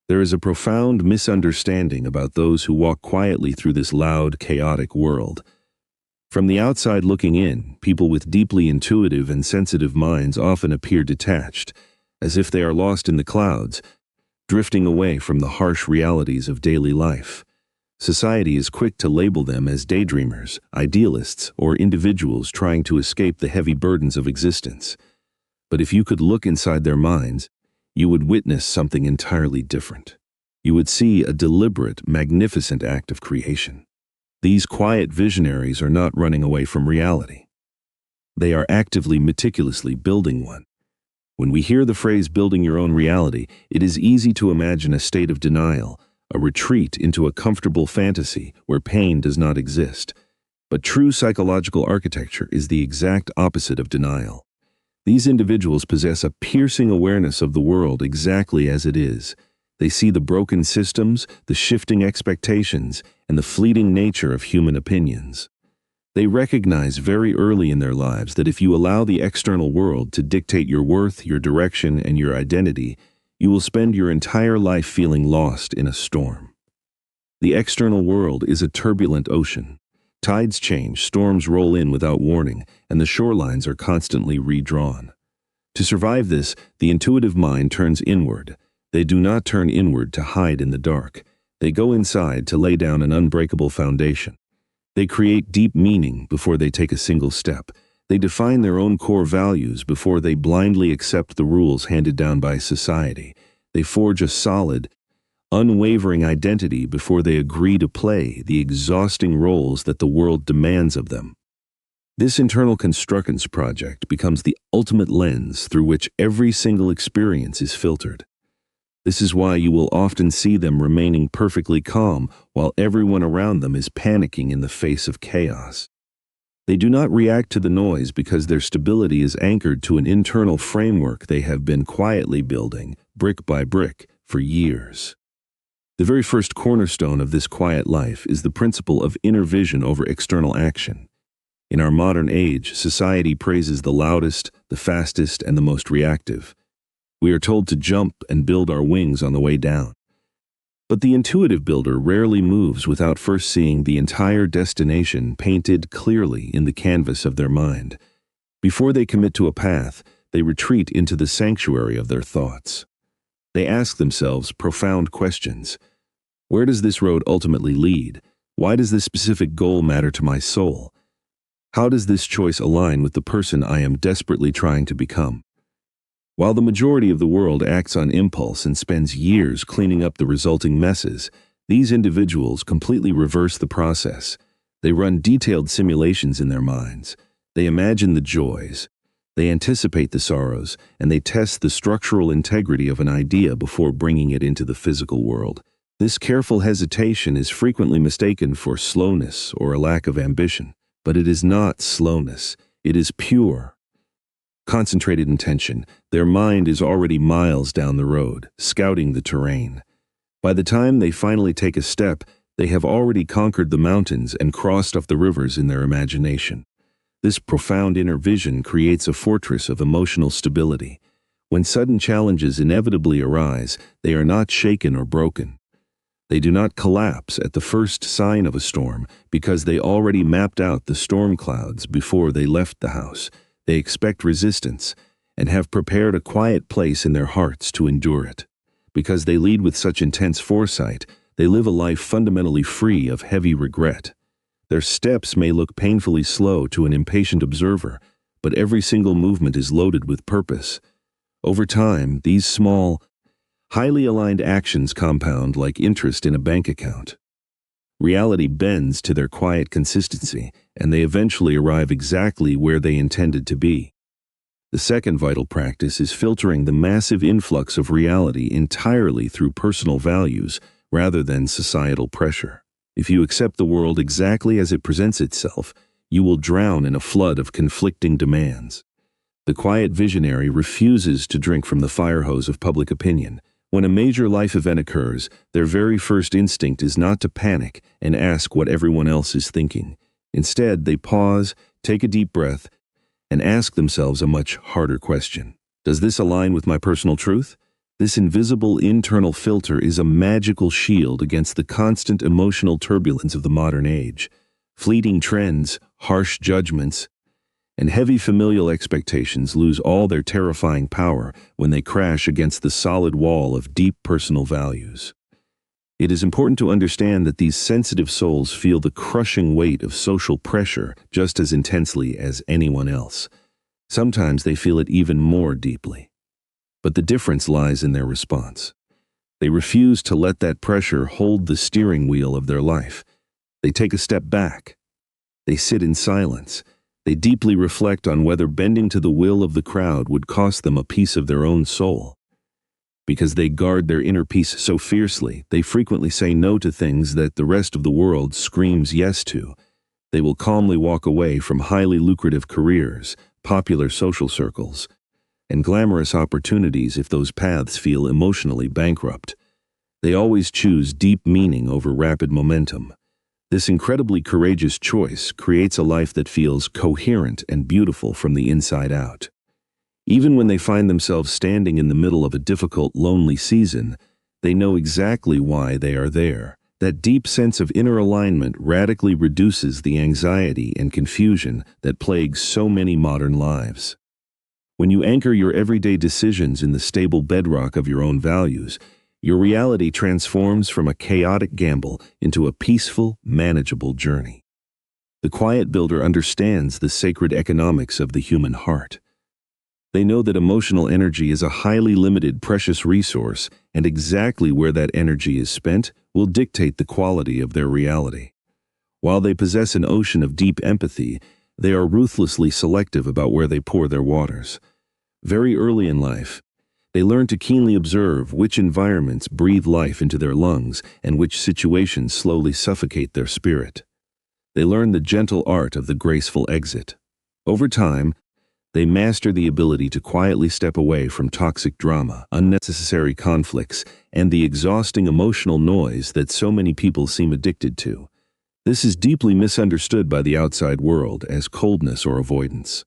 There is a profound misunderstanding about those who walk quietly through this loud, chaotic world. From the outside looking in, people with deeply intuitive and sensitive minds often appear detached, as if they are lost in the clouds, drifting away from the harsh realities of daily life. Society is quick to label them as daydreamers, idealists, or individuals trying to escape the heavy burdens of existence. But if you could look inside their minds, you would witness something entirely different. You would see a deliberate, magnificent act of creation. These quiet visionaries are not running away from reality. They are actively, meticulously building one. When we hear the phrase building your own reality, it is easy to imagine a state of denial, a retreat into a comfortable fantasy where pain does not exist. But true psychological architecture is the exact opposite of denial. These individuals possess a piercing awareness of the world exactly as it is. They see the broken systems, the shifting expectations, and the fleeting nature of human opinions. They recognize very early in their lives that if you allow the external world to dictate your worth, your direction, and your identity, you will spend your entire life feeling lost in a storm. The external world is a turbulent ocean. Tides change, storms roll in without warning, and the shorelines are constantly redrawn. To survive this, the intuitive mind turns inward. They do not turn inward to hide in the dark. They go inside to lay down an unbreakable foundation. They create deep meaning before they take a single step. They define their own core values before they blindly accept the rules handed down by society. They forge a solid, unwavering identity before they agree to play the exhausting roles that the world demands of them. This internal constructions project becomes the ultimate lens through which every single experience is filtered. This is why you will often see them remaining perfectly calm while everyone around them is panicking in the face of chaos. They do not react to the noise because their stability is anchored to an internal framework they have been quietly building, brick by brick, for years. The very first cornerstone of this quiet life is the principle of inner vision over external action. In our modern age, society praises the loudest, the fastest, and the most reactive. We are told to jump and build our wings on the way down. But the intuitive builder rarely moves without first seeing the entire destination painted clearly in the canvas of their mind. Before they commit to a path, they retreat into the sanctuary of their thoughts. They ask themselves profound questions. Where does this road ultimately lead? Why does this specific goal matter to my soul? How does this choice align with the person I am desperately trying to become? While the majority of the world acts on impulse and spends years cleaning up the resulting messes, these individuals completely reverse the process. They run detailed simulations in their minds. They imagine the joys. They anticipate the sorrows, and they test the structural integrity of an idea before bringing it into the physical world. This careful hesitation is frequently mistaken for slowness or a lack of ambition, but it is not slowness. It is pure, concentrated intention. Their mind is already miles down the road, scouting the terrain. By the time they finally take a step, they have already conquered the mountains and crossed off the rivers in their imagination. This profound inner vision creates a fortress of emotional stability. When sudden challenges inevitably arise, they are not shaken or broken. They do not collapse at the first sign of a storm because they already mapped out the storm clouds before they left the house. They expect resistance and have prepared a quiet place in their hearts to endure it. Because they lead with such intense foresight, they live a life fundamentally free of heavy regret. Their steps may look painfully slow to an impatient observer, but every single movement is loaded with purpose. Over time, these small, highly aligned actions compound like interest in a bank account. Reality bends to their quiet consistency, and they eventually arrive exactly where they intended to be. The second vital practice is filtering the massive influx of reality entirely through personal values rather than societal pressure. If you accept the world exactly as it presents itself, you will drown in a flood of conflicting demands. The quiet visionary refuses to drink from the fire hose of public opinion. When a major life event occurs, their very first instinct is not to panic and ask what everyone else is thinking. Instead, they pause, take a deep breath, and ask themselves a much harder question. Does this align with my personal truth? This invisible internal filter is a magical shield against the constant emotional turbulence of the modern age. Fleeting trends, harsh judgments, and heavy familial expectations lose all their terrifying power when they crash against the solid wall of deep personal values. It is important to understand that these sensitive souls feel the crushing weight of social pressure just as intensely as anyone else. Sometimes they feel it even more deeply. But the difference lies in their response. They refuse to let that pressure hold the steering wheel of their life. They take a step back. They sit in silence. They deeply reflect on whether bending to the will of the crowd would cost them a piece of their own soul. Because they guard their inner peace so fiercely, they frequently say no to things that the rest of the world screams yes to. They will calmly walk away from highly lucrative careers, popular social circles, and glamorous opportunities if those paths feel emotionally bankrupt. They always choose deep meaning over rapid momentum. This incredibly courageous choice creates a life that feels coherent and beautiful from the inside out. Even when they find themselves standing in the middle of a difficult, lonely season, they know exactly why they are there. That deep sense of inner alignment radically reduces the anxiety and confusion that plagues so many modern lives. When you anchor your everyday decisions in the stable bedrock of your own values, your reality transforms from a chaotic gamble into a peaceful, manageable journey. The quiet builder understands the sacred economics of the human heart. They know that emotional energy is a highly limited, precious resource, and exactly where that energy is spent will dictate the quality of their reality. While they possess an ocean of deep empathy, they are ruthlessly selective about where they pour their waters. Very early in life, they learn to keenly observe which environments breathe life into their lungs and which situations slowly suffocate their spirit. They learn the gentle art of the graceful exit. Over time, they master the ability to quietly step away from toxic drama, unnecessary conflicts, and the exhausting emotional noise that so many people seem addicted to. This is deeply misunderstood by the outside world as coldness or avoidance.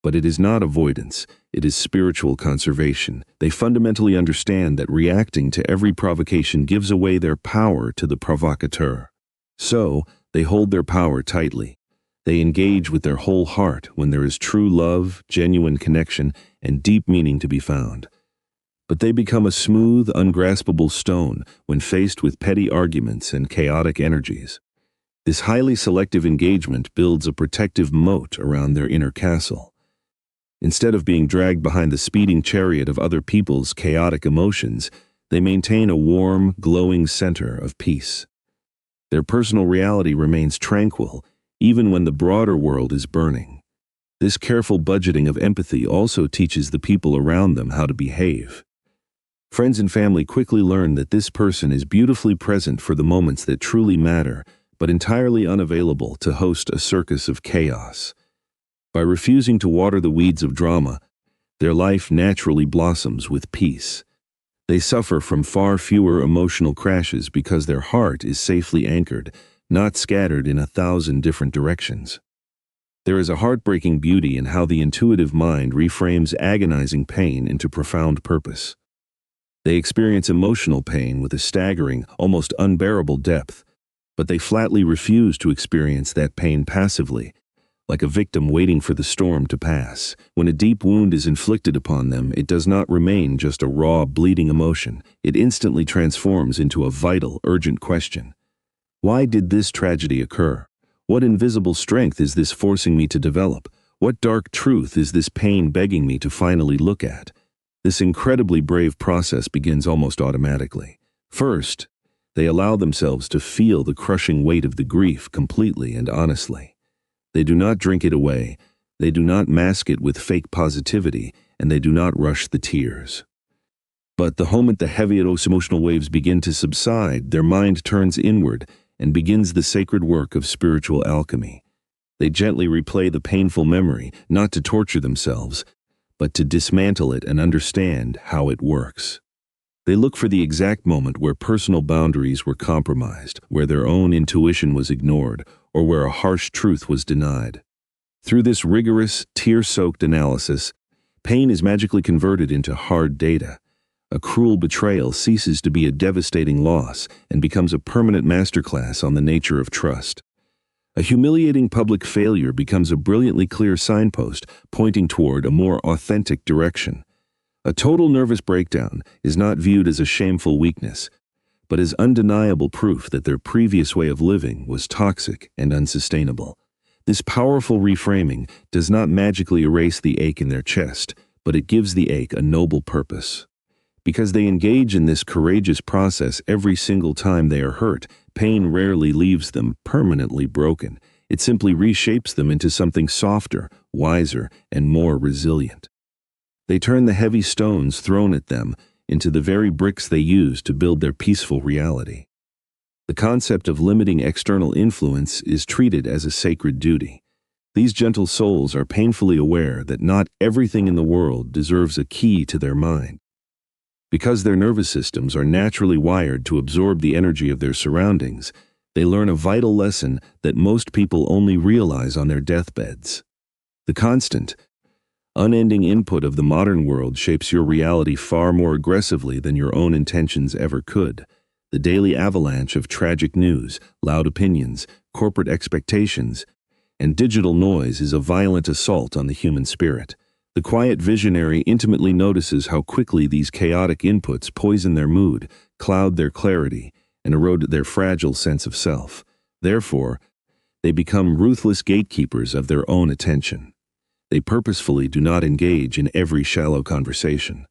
But it is not avoidance, it is spiritual conservation. They fundamentally understand that reacting to every provocation gives away their power to the provocateur. So, they hold their power tightly. They engage with their whole heart when there is true love, genuine connection, and deep meaning to be found. But they become a smooth, ungraspable stone when faced with petty arguments and chaotic energies. This highly selective engagement builds a protective moat around their inner castle. Instead of being dragged behind the speeding chariot of other people's chaotic emotions, they maintain a warm, glowing center of peace. Their personal reality remains tranquil, even when the broader world is burning. This careful budgeting of empathy also teaches the people around them how to behave. Friends and family quickly learn that this person is beautifully present for the moments that truly matter, but entirely unavailable to host a circus of chaos. By refusing to water the weeds of drama, their life naturally blossoms with peace. They suffer from far fewer emotional crashes because their heart is safely anchored, not scattered in 1,000 different directions. There is a heartbreaking beauty in how the intuitive mind reframes agonizing pain into profound purpose. They experience emotional pain with a staggering, almost unbearable depth, but they flatly refuse to experience that pain passively, like a victim waiting for the storm to pass. When a deep wound is inflicted upon them, it does not remain just a raw, bleeding emotion. It instantly transforms into a vital, urgent question. Why did this tragedy occur? What invisible strength is this forcing me to develop? What dark truth is this pain begging me to finally look at? This incredibly brave process begins almost automatically. First, they allow themselves to feel the crushing weight of the grief completely and honestly. They do not drink it away, they do not mask it with fake positivity, and they do not rush the tears. But the moment the heaviest emotional waves begin to subside, their mind turns inward and begins the sacred work of spiritual alchemy. They gently replay the painful memory, not to torture themselves, but to dismantle it and understand how it works. They look for the exact moment where personal boundaries were compromised, where their own intuition was ignored, or where a harsh truth was denied. Through this rigorous, tear-soaked analysis, pain is magically converted into hard data, a cruel betrayal ceases to be a devastating loss and becomes a permanent masterclass on the nature of trust. A humiliating public failure becomes a brilliantly clear signpost pointing toward a more authentic direction. A total nervous breakdown is not viewed as a shameful weakness, but as undeniable proof that their previous way of living was toxic and unsustainable. This powerful reframing does not magically erase the ache in their chest, but it gives the ache a noble purpose. Because they engage in this courageous process every single time they are hurt, pain rarely leaves them permanently broken. It simply reshapes them into something softer, wiser, and more resilient. They turn the heavy stones thrown at them into the very bricks they use to build their peaceful reality. The concept of limiting external influence is treated as a sacred duty. These gentle souls are painfully aware that not everything in the world deserves a key to their mind. Because their nervous systems are naturally wired to absorb the energy of their surroundings, they learn a vital lesson that most people only realize on their deathbeds. The constant, unending input of the modern world shapes your reality far more aggressively than your own intentions ever could. The daily avalanche of tragic news, loud opinions, corporate expectations, and digital noise is a violent assault on the human spirit. The quiet visionary intimately notices how quickly these chaotic inputs poison their mood, cloud their clarity, and erode their fragile sense of self. Therefore, they become ruthless gatekeepers of their own attention. They purposefully do not engage in every shallow conversation.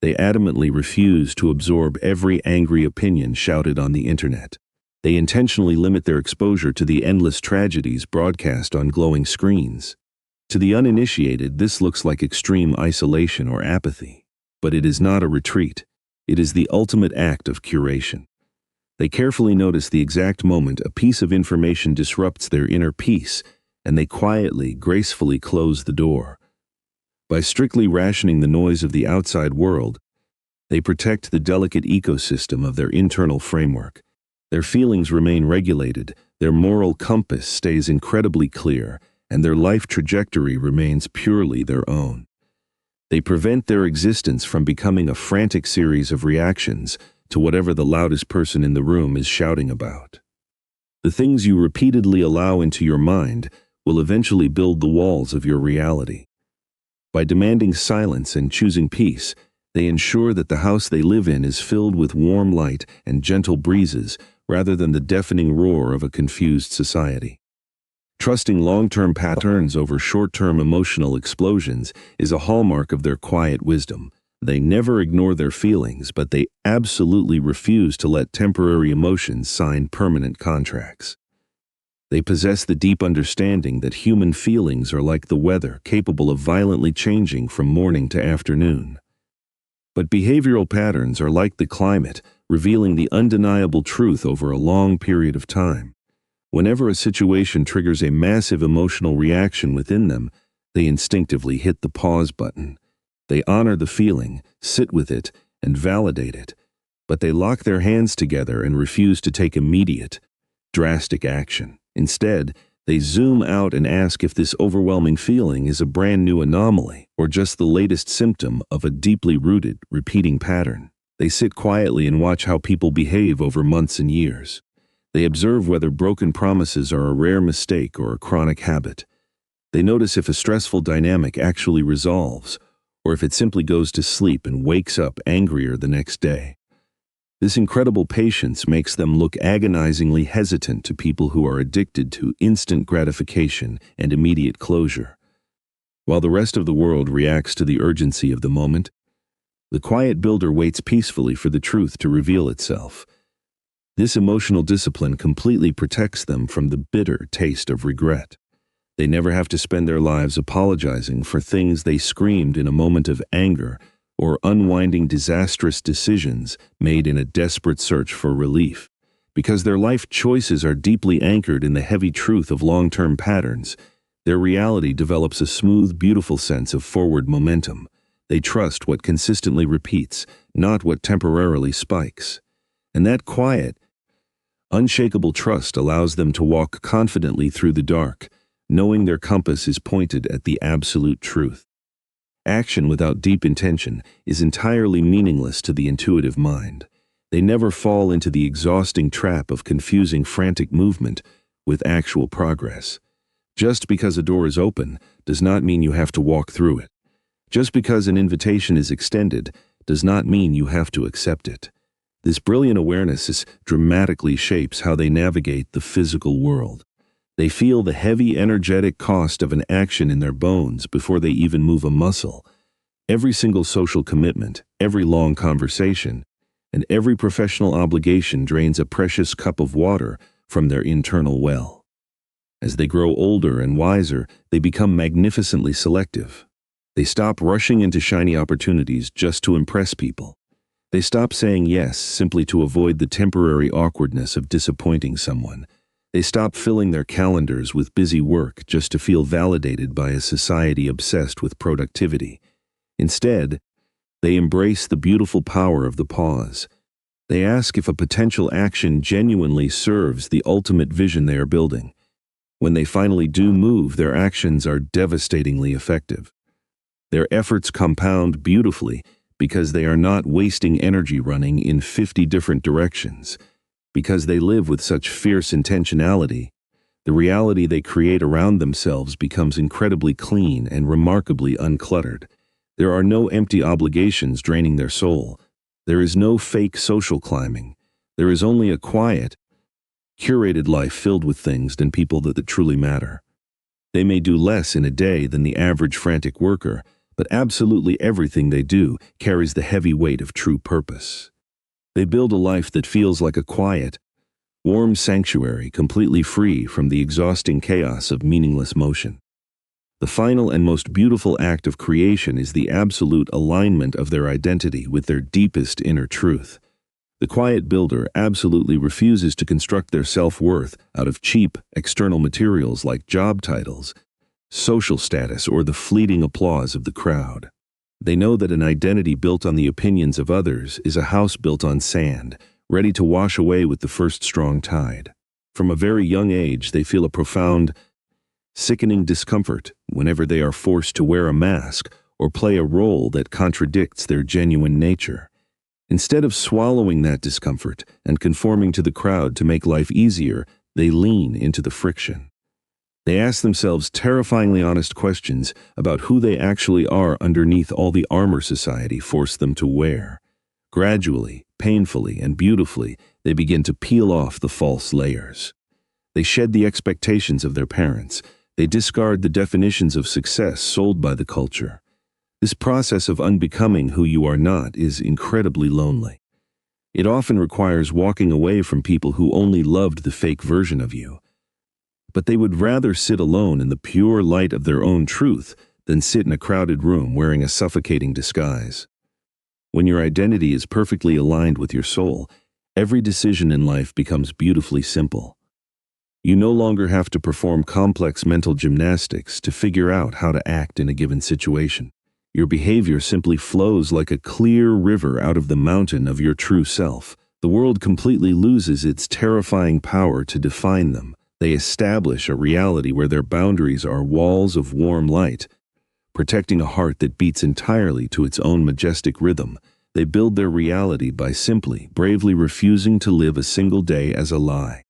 They adamantly refuse to absorb every angry opinion shouted on the internet. They intentionally limit their exposure to the endless tragedies broadcast on glowing screens. To the uninitiated, this looks like extreme isolation or apathy. But it is not a retreat. It is the ultimate act of curation. They carefully notice the exact moment a piece of information disrupts their inner peace, and they quietly, gracefully close the door. By strictly rationing the noise of the outside world, they protect the delicate ecosystem of their internal framework. Their feelings remain regulated, their moral compass stays incredibly clear, and their life trajectory remains purely their own. They prevent their existence from becoming a frantic series of reactions to whatever the loudest person in the room is shouting about. The things you repeatedly allow into your mind will eventually build the walls of your reality. By demanding silence and choosing peace, they ensure that the house they live in is filled with warm light and gentle breezes rather than the deafening roar of a confused society. Trusting long-term patterns over short-term emotional explosions is a hallmark of their quiet wisdom. They never ignore their feelings, but they absolutely refuse to let temporary emotions sign permanent contracts. They possess the deep understanding that human feelings are like the weather, capable of violently changing from morning to afternoon. But behavioral patterns are like the climate, revealing the undeniable truth over a long period of time. Whenever a situation triggers a massive emotional reaction within them, they instinctively hit the pause button. They honor the feeling, sit with it, and validate it, but they lock their hands together and refuse to take immediate, drastic action. Instead, they zoom out and ask if this overwhelming feeling is a brand new anomaly or just the latest symptom of a deeply rooted, repeating pattern. They sit quietly and watch how people behave over months and years. They observe whether broken promises are a rare mistake or a chronic habit. They notice if a stressful dynamic actually resolves, or if it simply goes to sleep and wakes up angrier the next day. This incredible patience makes them look agonizingly hesitant to people who are addicted to instant gratification and immediate closure. While the rest of the world reacts to the urgency of the moment, the quiet builder waits peacefully for the truth to reveal itself. This emotional discipline completely protects them from the bitter taste of regret. They never have to spend their lives apologizing for things they screamed in a moment of anger or unwinding disastrous decisions made in a desperate search for relief. Because their life choices are deeply anchored in the heavy truth of long-term patterns, their reality develops a smooth, beautiful sense of forward momentum. They trust what consistently repeats, not what temporarily spikes. And that quiet, unshakable trust allows them to walk confidently through the dark, knowing their compass is pointed at the absolute truth. Action without deep intention is entirely meaningless to the intuitive mind. They never fall into the exhausting trap of confusing frantic movement with actual progress. Just because a door is open does not mean you have to walk through it. Just because an invitation is extended does not mean you have to accept it. This brilliant awareness dramatically shapes how they navigate the physical world. They feel the heavy energetic cost of an action in their bones before they even move a muscle. Every single social commitment, every long conversation, and every professional obligation drains a precious cup of water from their internal well. As they grow older and wiser, they become magnificently selective. They stop rushing into shiny opportunities just to impress people. They stop saying yes simply to avoid the temporary awkwardness of disappointing someone. They stop filling their calendars with busy work just to feel validated by a society obsessed with productivity. Instead, they embrace the beautiful power of the pause. They ask if a potential action genuinely serves the ultimate vision they are building. When they finally do move, their actions are devastatingly effective. Their efforts compound beautifully because they are not wasting energy running in 50 different directions. Because they live with such fierce intentionality, the reality they create around themselves becomes incredibly clean and remarkably uncluttered. There are no empty obligations draining their soul. There is no fake social climbing. There is only a quiet, curated life filled with things and people that truly matter. They may do less in a day than the average frantic worker, but absolutely everything they do carries the heavy weight of true purpose. They build a life that feels like a quiet, warm sanctuary completely free from the exhausting chaos of meaningless motion. The final and most beautiful act of creation is the absolute alignment of their identity with their deepest inner truth. The quiet builder absolutely refuses to construct their self-worth out of cheap, external materials like job titles, social status, or the fleeting applause of the crowd. They know that an identity built on the opinions of others is a house built on sand, ready to wash away with the first strong tide. From a very young age, they feel a profound, sickening discomfort whenever they are forced to wear a mask or play a role that contradicts their genuine nature. Instead of swallowing that discomfort and conforming to the crowd to make life easier, they lean into the friction. They ask themselves terrifyingly honest questions about who they actually are underneath all the armor society forced them to wear. Gradually, painfully, and beautifully, they begin to peel off the false layers. They shed the expectations of their parents. They discard the definitions of success sold by the culture. This process of unbecoming who you are not is incredibly lonely. It often requires walking away from people who only loved the fake version of you. But they would rather sit alone in the pure light of their own truth than sit in a crowded room wearing a suffocating disguise. When your identity is perfectly aligned with your soul, every decision in life becomes beautifully simple. You no longer have to perform complex mental gymnastics to figure out how to act in a given situation. Your behavior simply flows like a clear river out of the mountain of your true self. The world completely loses its terrifying power to define them. They establish a reality where their boundaries are walls of warm light, protecting a heart that beats entirely to its own majestic rhythm. They build their reality by simply, bravely refusing to live a single day as a lie.